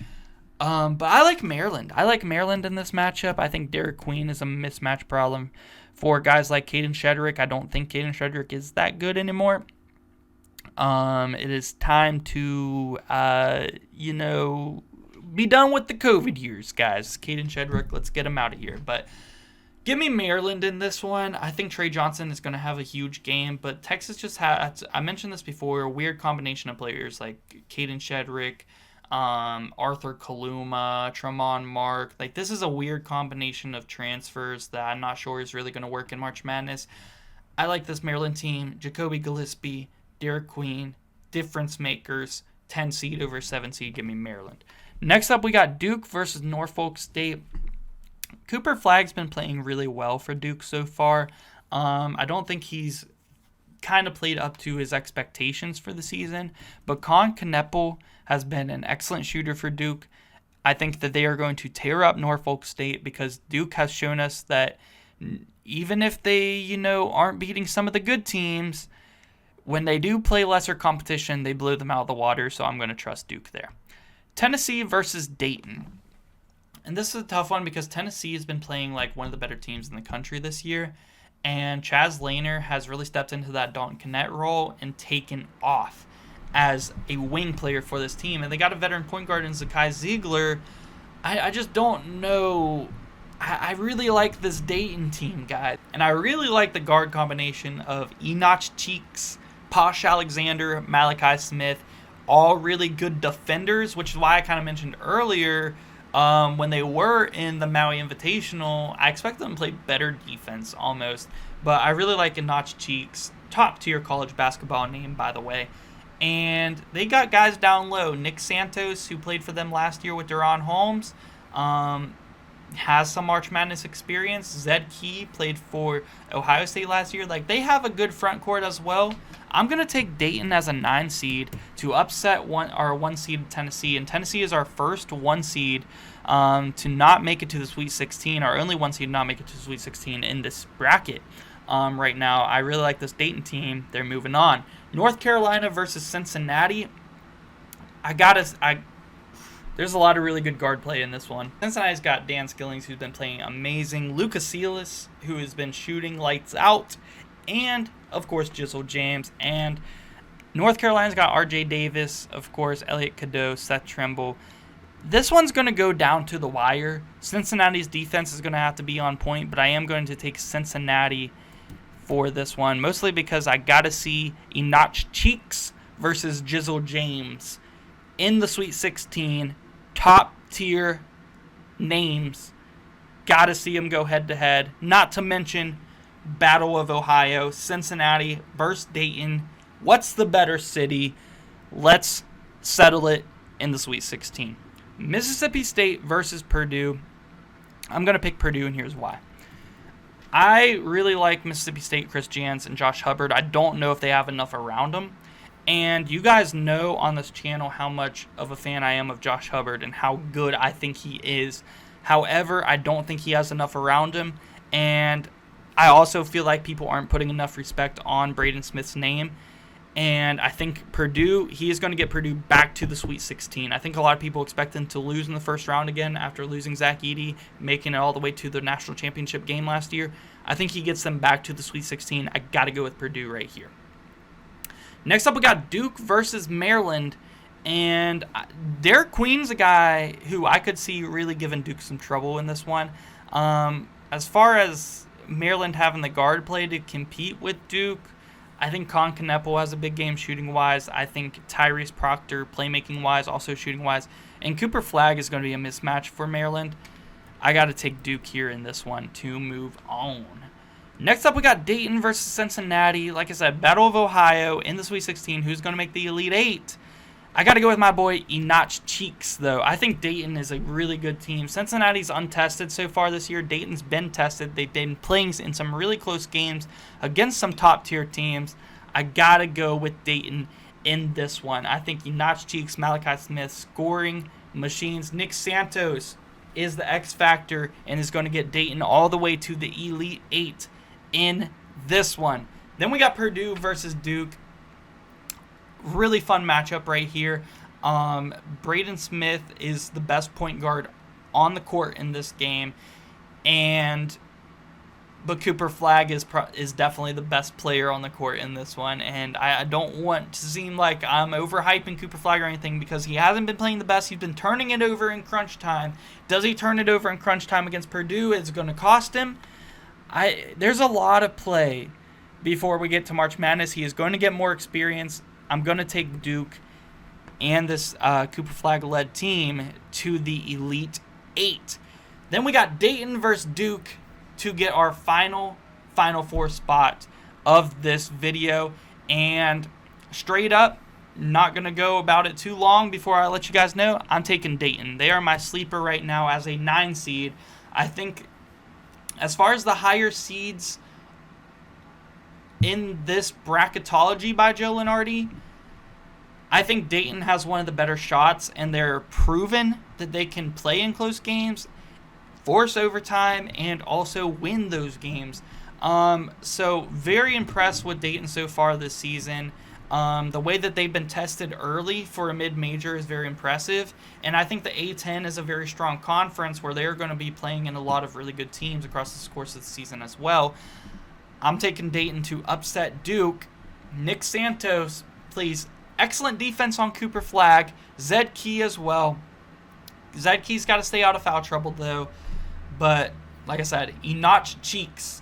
But I like Maryland. I like Maryland in this matchup. I think Derek Queen is a mismatch problem for guys like Caden Shedrick. I don't think Caden Shedrick is that good anymore. It is time to, be done with the COVID years, guys. Caden Shedrick, let's get him out of here. But give me Maryland in this one. I think Trey Johnson is going to have a huge game, but Texas just has, I mentioned this before, a weird combination of players like Caden Shedrick, Arthur Kaluma, Tremont Mark. Like, this is a weird combination of transfers that I'm not sure is really going to work in March Madness. I like this Maryland team. Jacoby Gillespie, Derek Queen, difference makers, 10 seed over 7 seed. Give me Maryland. Next up, we got Duke versus Norfolk State. Cooper Flagg's been playing really well for Duke so far. I don't think he's kind of played up to his expectations for the season, but Con Kneppel has been an excellent shooter for Duke. I think that they are going to tear up Norfolk State because Duke has shown us that even if they, aren't beating some of the good teams, when they do play lesser competition, they blow them out of the water, so I'm going to trust Duke there. Tennessee versus Dayton. And this is a tough one because Tennessee has been playing like one of the better teams in the country this year, and Chaz Lehner has really stepped into that Dalton Knecht role and taken off as a wing player for this team. And they got a veteran point guard in Zakai Ziegler. I just don't know. I really like this Dayton team, guys. And I really like the guard combination of Enoch Cheeks, Posh Alexander, Malachi Smith, all really good defenders, which is why I kind of mentioned earlier when they were in the Maui Invitational, I expect them to play better defense almost. But I really like Enoch Cheeks, top-tier college basketball name, by the way. And they got guys down low. Nick Santos, who played for them last year with Deron Holmes, has some March Madness experience. Zed Key played for Ohio State last year. Like, they have a good front court as well. I'm going to take Dayton as a 9 seed to upset our 1 seed Tennessee. And Tennessee is our first 1 seed to not make it to the Sweet 16. Our only 1 seed to not make it to the Sweet 16 in this bracket right now. I really like this Dayton team. They're moving on. North Carolina versus Cincinnati. There's a lot of really good guard play in this one. Cincinnati's got Dan Skillings, who's been playing amazing. Lucas Sealis, who has been shooting lights out. And, of course, Jizzle James. And North Carolina's got R.J. Davis, of course, Elliot Cadeau, Seth Trimble. This one's going to go down to the wire. Cincinnati's defense is going to have to be on point, but I am going to take Cincinnati for this one, mostly because I got to see Enoch Cheeks versus Jizzle James in the Sweet 16. Top-tier names. Got to see them go head-to-head. Not to mention Battle of Ohio, Cincinnati versus Dayton. What's the better city? Let's settle it in the Sweet 16. Mississippi State versus Purdue. I'm going to pick Purdue, and here's why. I really like Mississippi State, Chris Jans, and Josh Hubbard. I don't know if they have enough around them. And you guys know on this channel how much of a fan I am of Josh Hubbard and how good I think he is. However, I don't think he has enough around him. And I also feel like people aren't putting enough respect on Braden Smith's name. And I think Purdue, he is going to get Purdue back to the Sweet 16. I think a lot of people expect them to lose in the first round again after losing Zach Edey, making it all the way to the national championship game last year. I think he gets them back to the Sweet 16. I got to go with Purdue right here. Next up, we got Duke versus Maryland. And Derek Queen's a guy who I could see really giving Duke some trouble in this one. As far as Maryland having the guard play to compete with Duke, I think Con Kneppel has a big game shooting-wise. I think Tyrese Proctor playmaking-wise, also shooting-wise. And Cooper Flagg is going to be a mismatch for Maryland. I got to take Duke here in this one to move on. Next up, we got Dayton versus Cincinnati. Like I said, Battle of Ohio in the Sweet 16. Who's going to make the Elite Eight? I got to go with my boy Enoch Cheeks, though. I think Dayton is a really good team. Cincinnati's untested so far this year. Dayton's been tested. They've been playing in some really close games against some top-tier teams. I got to go with Dayton in this one. I think Enoch Cheeks, Malachi Smith, scoring machines. Nick Santos is the X factor and is going to get Dayton all the way to the Elite Eight in this one. Then we got Purdue versus Duke. Really fun matchup right here. Braden Smith is the best point guard on the court in this game, but Cooper Flagg is definitely the best player on the court in this one. And I don't want to seem like I'm overhyping Cooper Flagg or anything because he hasn't been playing the best. He's been turning it over in crunch time. Does he turn it over in crunch time against Purdue? It's going to cost him. There's a lot of play before we get to March Madness. He is going to get more experience. I'm going to take Duke and this Cooper Flagg-led team to the Elite Eight. Then we got Dayton versus Duke to get our Final Four spot of this video. And straight up, not going to go about it too long before I let you guys know, I'm taking Dayton. They are my sleeper right now as a 9 seed. I think as far as the higher seeds in this bracketology by Joe Lunardi, I think Dayton has one of the better shots, and they're proven that they can play in close games, force overtime, and also win those games. So very impressed with Dayton so far this season. The way that they've been tested early for a mid-major is very impressive, and I think the A-10 is a very strong conference where they're going to be playing in a lot of really good teams across the course of the season as well. I'm taking Dayton to upset Duke. Nick Santos, please. Excellent defense on Cooper Flagg. Zed Key as well. Zed Key's got to stay out of foul trouble, though. But, like I said, Enoch Cheeks,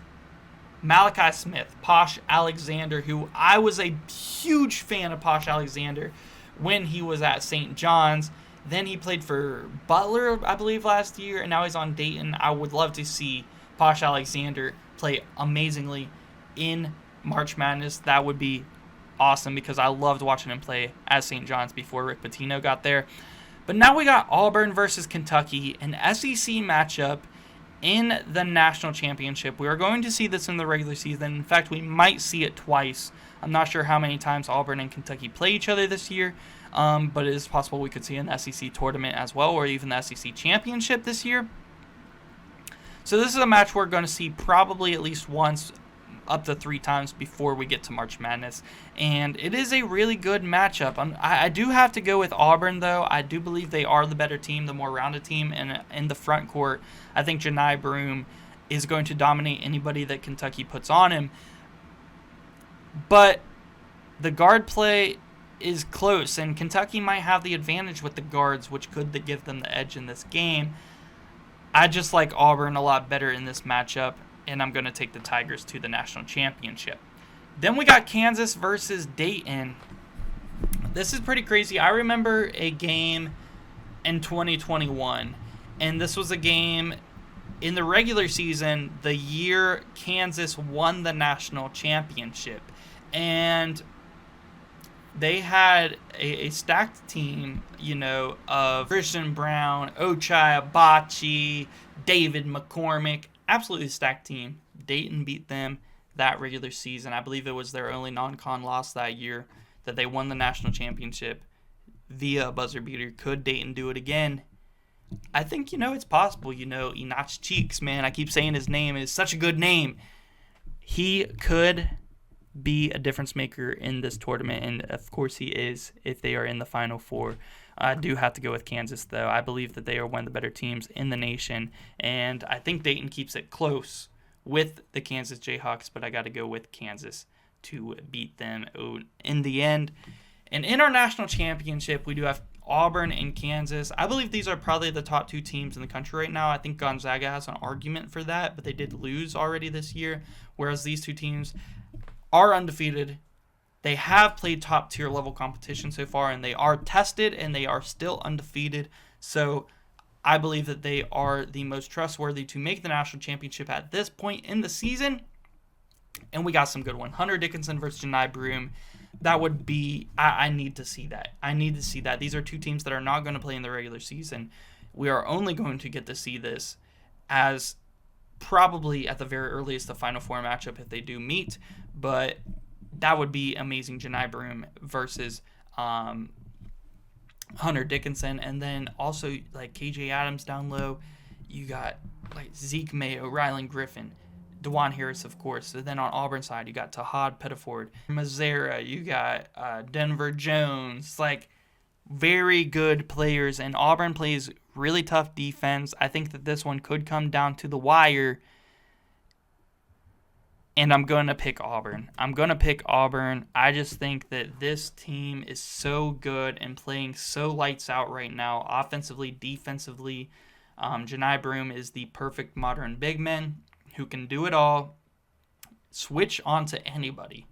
Malachi Smith, Posh Alexander, who I was a huge fan of Posh Alexander when he was at St. John's. Then he played for Butler, I believe, last year, and now he's on Dayton. I would love to see Posh Alexander play amazingly in March Madness. That would be awesome because I loved watching him play at St. John's before Rick Pitino got there. But now we got Auburn versus Kentucky, an SEC matchup in the national championship. We are going to see this in the regular season. In fact, we might see it twice. I'm not sure how many times Auburn and Kentucky play each other this year, but it is possible we could see an SEC tournament as well, or even the SEC championship this year. So this is a match we're going to see probably at least once, up to 3 times before we get to March Madness. And it is a really good matchup. I do have to go with Auburn, though. I do believe they are the better team, the more rounded team. And in the front court, I think Janai Broome is going to dominate anybody that Kentucky puts on him. But the guard play is close, and Kentucky might have the advantage with the guards, which could give them the edge in this game. I just like Auburn a lot better in this matchup, and I'm going to take the Tigers to the national championship. Then we got Kansas versus Dayton. This is pretty crazy. I remember a game in 2021, and this was a game in the regular season the year Kansas won the national championship. And they had a stacked team, you know, of Christian Brown, Ochai Abachi, David McCormick. Absolutely stacked team. Dayton beat them that regular season. I believe it was their only non-con loss that year that they won the national championship via a buzzer beater. Could Dayton do it again? I think, you know, it's possible. You know, Inach Cheeks, man, I keep saying his name. Is such a good name. He could be a difference maker in this tournament, and of course he is if they are in the Final Four. I do have to go with Kansas, though. I believe that they are one of the better teams in the nation, and I think Dayton keeps it close with the Kansas Jayhawks, but I got to go with Kansas to beat them in the end. And in our national championship, we do have Auburn and Kansas. I believe these are probably the top two teams in the country right now. I think Gonzaga has an argument for that, but they did lose already this year, whereas these two teams are undefeated. They have played top tier level competition so far, and they are tested, and they are still undefeated. So I believe that they are the most trustworthy to make the national championship at this point in the season. And we got some good one. Hunter Dickinson versus Janai Broome. That would be, I need to see that. I need to see that. These are two teams that are not going to play in the regular season. We are only going to get to see this as probably at the very earliest the Final Four matchup if they do meet. But that would be amazing. Janai Broome versus Hunter Dickinson. And then also like KJ Adams down low. You got like Zeke Mayo, Rylan Griffin, DeJuan Harris, of course. And then on Auburn's side, you got Tahad Pettiford, Mazzara, you got Denver Jones. Like, very good players. And Auburn plays really tough defense. I think that this one could come down to the wire. And I'm going to pick Auburn. I just think that this team is so good and playing so lights out right now, offensively, defensively. Janai Broome is the perfect modern big man who can do it all, switch onto anybody.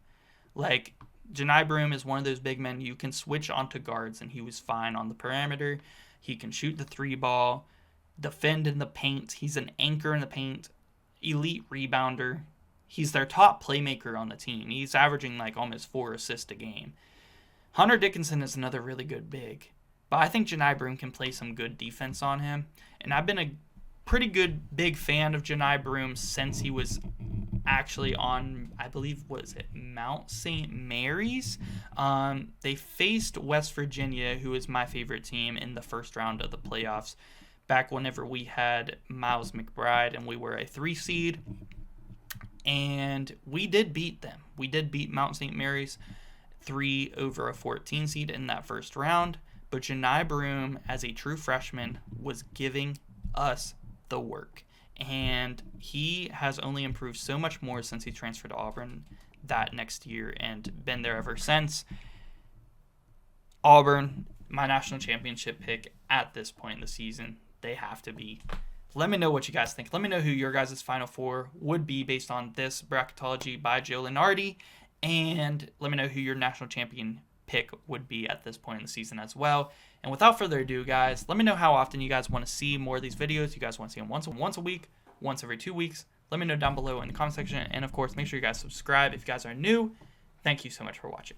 Like, Janai Broome is one of those big men you can switch onto guards, and he was fine on the perimeter. He can shoot the three ball, defend in the paint. He's an anchor in the paint, elite rebounder. He's their top playmaker on the team. He's averaging like almost 4 assists a game. Hunter Dickinson is another really good big, but I think Janai Broome can play some good defense on him, and I've been a pretty good big fan of Janai Broome since he was actually on, I believe, what is it, Mount St. Mary's? They faced West Virginia, who is my favorite team, in the first round of the playoffs back whenever we had Miles McBride and we were a 3 seed. And we did beat them. We did beat Mount St. Mary's 3 over a 14 seed in that first round. But Janai Broome, as a true freshman, was giving us the work. And he has only improved so much more since he transferred to Auburn that next year and been there ever since. Auburn, my national championship pick at this point in the season. They have to be. Let me know what you guys think. Let me know who your guys' Final Four would be based on this bracketology by Joe Lunardi. And let me know who your national champion pick would be at this point in the season as well. And without further ado, guys, let me know how often you guys want to see more of these videos. You guys want to see them once a week, once every 2 weeks. Let me know down below in the comment section. And, of course, make sure you guys subscribe if you guys are new. Thank you so much for watching.